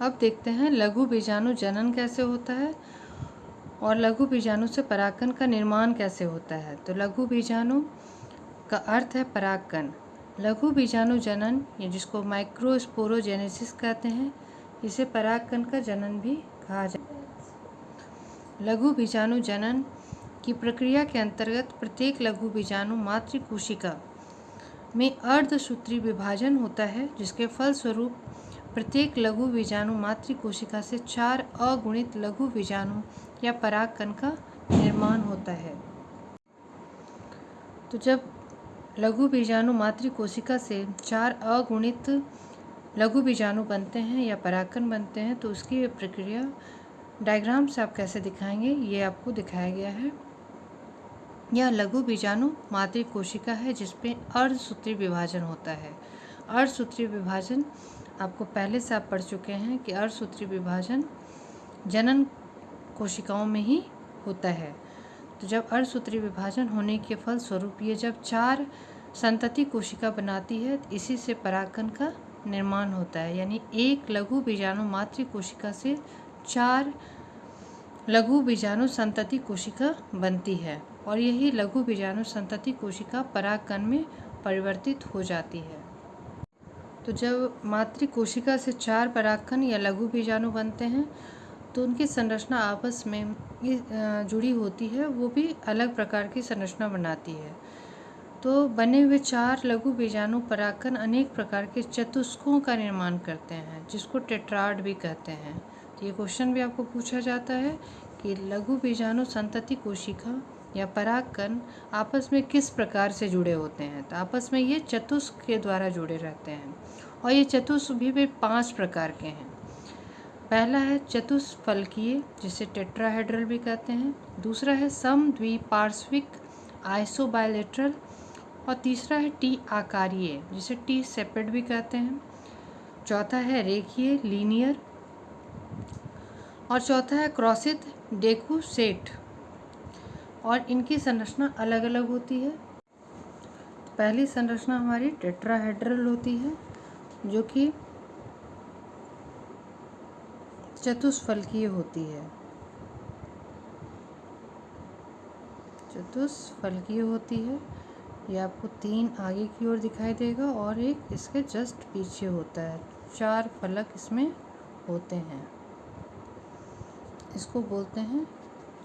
अब देखते हैं लघु बीजाणु जनन कैसे होता है और लघु बीजाणु से परागकण का निर्माण कैसे होता है। तो लघु बीजाणु का अर्थ है परागकण। लघु बीजाणु जनन, या जिसको माइक्रोस्पोरोजेनेसिस कहते हैं, इसे परागकण का जनन भी कहा जाता है। लघु बीजाणु जनन की प्रक्रिया के अंतर्गत प्रत्येक लघु बीजाणु मातृ कोशिका में अर्धसूत्री विभाजन होता है, जिसके फलस्वरूप प्रत्येक लघु बीजाणु मातृ कोशिका से 4 अगुणित लघु बीजाणु या परागकण का निर्माण होता है। तो जब लघु बीजाणु मातृ कोशिका से 4 अगुणित लघु बीजाणु बनते हैं या परागकण बनते हैं, तो उसकी प्रक्रिया डायग्राम से आप कैसे दिखाएंगे, ये आपको दिखाया गया है। यह लघु बीजाणु मातृ कोशिका है जिसमें अर्धसूत्री विभाजन होता है। अर्धसूत्री विभाजन आपको पहले से आप पढ़ चुके हैं कि अर्धसूत्री विभाजन जनन कोशिकाओं में ही होता है। तो जब अर्धसूत्री विभाजन होने के फलस्वरूप ये जब 4 संतति कोशिका बनाती है, इसी से परागकण का निर्माण होता है। यानी एक लघु बीजाणु मातृ कोशिका से 4 लघु बीजाणु संतति कोशिका बनती है और यही लघु बीजाणु संतति कोशिका परागकण में परिवर्तित हो जाती है। तो जब मातृ कोशिका से 4 परागकण या लघु बीजाणु बनते हैं, तो उनकी संरचना आपस में जुड़ी होती है, वो भी अलग प्रकार की संरचना बनाती है। तो बने हुए 4 लघु बीजाणु परागकण अनेक प्रकार के चतुष्कों का निर्माण करते हैं, जिसको टेट्राड भी कहते हैं। तो ये क्वेश्चन भी आपको पूछा जाता है कि लघु बीजाणु संतति कोशिका या परागकण आपस में किस प्रकार से जुड़े होते हैं। तो आपस में ये चतुष्क के द्वारा जुड़े रहते हैं और ये चतुष्क भी 5 प्रकार के हैं। पहला है चतुष्फलकीय, जिसे टेट्राहेड्रल भी कहते हैं। दूसरा है समद्विपार्श्विक आइसोबायलेटरल और तीसरा है टी आकारीय, जिसे टी सेपेड भी कहते हैं। चौथा है रेखीय लीनियर और चौथा है क्रॉसित डेकुसेट, और इनकी संरचना अलग अलग होती है। पहली संरचना हमारी टेट्राहेड्रल होती है, जो कि चतुष्फलकीय होती है। चतुष्फलकीय होती है, ये आपको 3 आगे की ओर दिखाई देगा और एक इसके जस्ट पीछे होता है। 4 फलक इसमें होते हैं, इसको बोलते हैं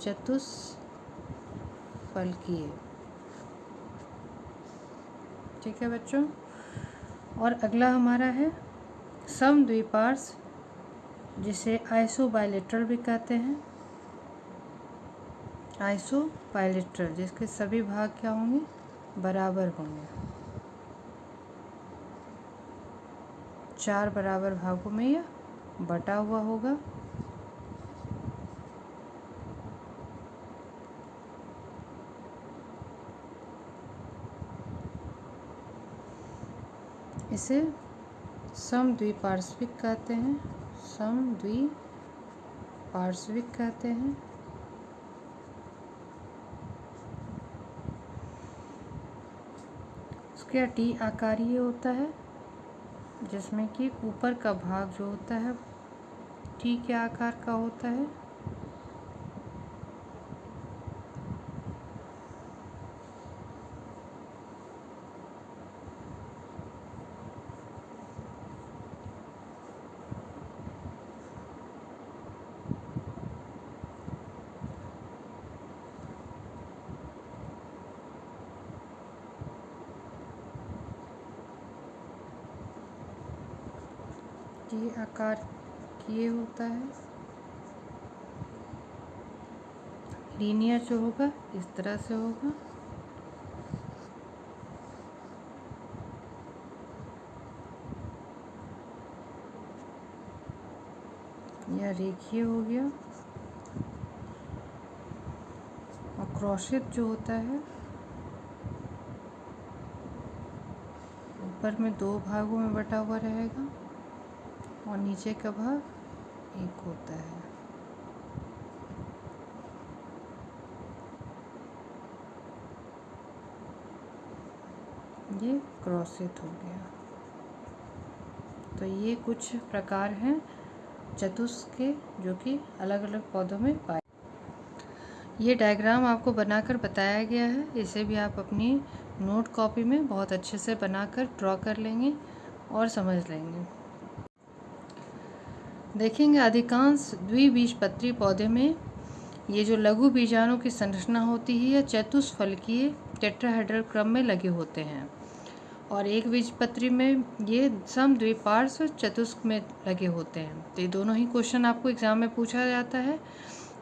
चतुष्फलकीय। ठीक है बच्चों। और अगला हमारा है समद्विपार्श्व, जिसे आइसोबायलेटरल भी कहते हैं। आइसोबायलेटरल, जिसके सभी भाग क्या होंगे, बराबर होंगे। 4 बराबर भागों में यह बटा हुआ होगा। इसे समद्विपार्श्विक कहते हैं, समद्विपार्श्विक कहते हैं। उसके टी आकारीय होता है, जिसमें कि ऊपर का भाग जो होता है टी के आकार का होता है। टी आकार किए होता है। लीनियर जो होगा इस तरह से होगा, या रेखीय हो गया। और क्रॉसित जो होता है, ऊपर में 2 भागों में बटा हुआ रहेगा और नीचे का भाग एक होता है। ये क्रॉसित हो गया। तो ये कुछ प्रकार हैं चतुष्क जो कि अलग अलग पौधों में पाए। ये डायग्राम आपको बनाकर बताया गया है, इसे भी आप अपनी नोट कॉपी में बहुत अच्छे से बनाकर ड्रॉ कर लेंगे और समझ लेंगे। देखेंगे अधिकांश द्विबीजपत्री पौधे में ये जो लघु बीजाणु की संरचना होती है, यह चतुष्फलकीय टेट्राहेड्रल क्रम में लगे होते हैं, और एक बीजपत्री में ये समद्विपार्श्व चतुष्क में लगे होते हैं। तो ये दोनों ही क्वेश्चन आपको एग्जाम में पूछा जाता है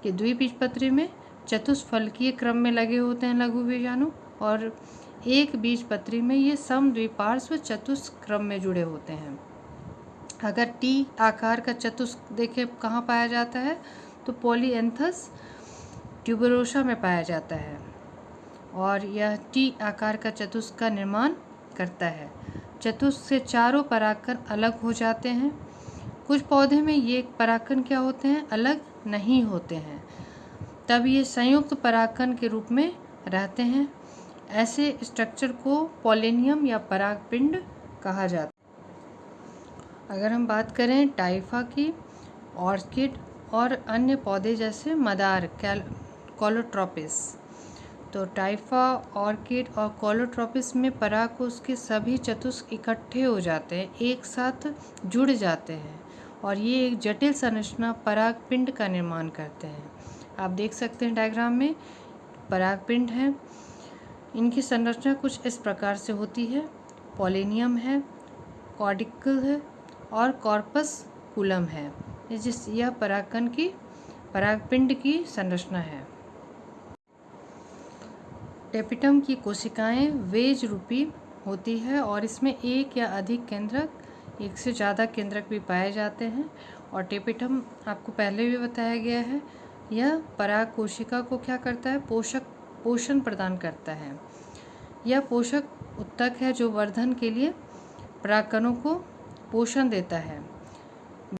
कि द्विबीजपत्री में चतुष्फलकीय क्रम में लगे होते हैं लघु बीजाणु, और एक बीजपत्री में ये समद्विपार्श्व चतुष्क क्रम में जुड़े होते हैं। अगर टी आकार का चतुष्क देखें कहाँ पाया जाता है, तो पॉलीएंथस ट्यूबरोसा में पाया जाता है, और यह टी आकार का चतुष्क का निर्माण करता है। चतुष्क से चारों परागकण अलग हो जाते हैं। कुछ पौधे में ये परागकण क्या होते हैं, अलग नहीं होते हैं, तब ये संयुक्त परागकण के रूप में रहते हैं। ऐसे स्ट्रक्चर को पॉलिनियम या परागपिंड कहा जाता है। अगर हम बात करें टाइफा की, ऑर्किड और अन्य पौधे जैसे मदार कोलोट्रोपिस, तो टाइफा, ऑर्किड और कोलोट्रोपिस में परागकोश के सभी चतुष्क इकट्ठे हो जाते हैं, एक साथ जुड़ जाते हैं, और ये एक जटिल संरचना परागपिंड का निर्माण करते हैं। आप देख सकते हैं डायग्राम में परागपिंड हैं, इनकी संरचना कुछ इस प्रकार से होती है। पॉलिनियम है, कॉर्डिकल है और कॉर्पस्कुलम है। यह परागपिंड की संरचना है। टेपिटम की कोशिकाएं वेज रूपी होती है, और इसमें एक या अधिक केंद्रक, एक से ज़्यादा केंद्रक भी पाए जाते हैं। और टेपिटम आपको पहले भी बताया गया है, यह पराग कोशिका को क्या करता है, पोषण प्रदान करता है। यह पोषक उत्तक है जो वर्धन के लिए परागकणों को पोषण देता है।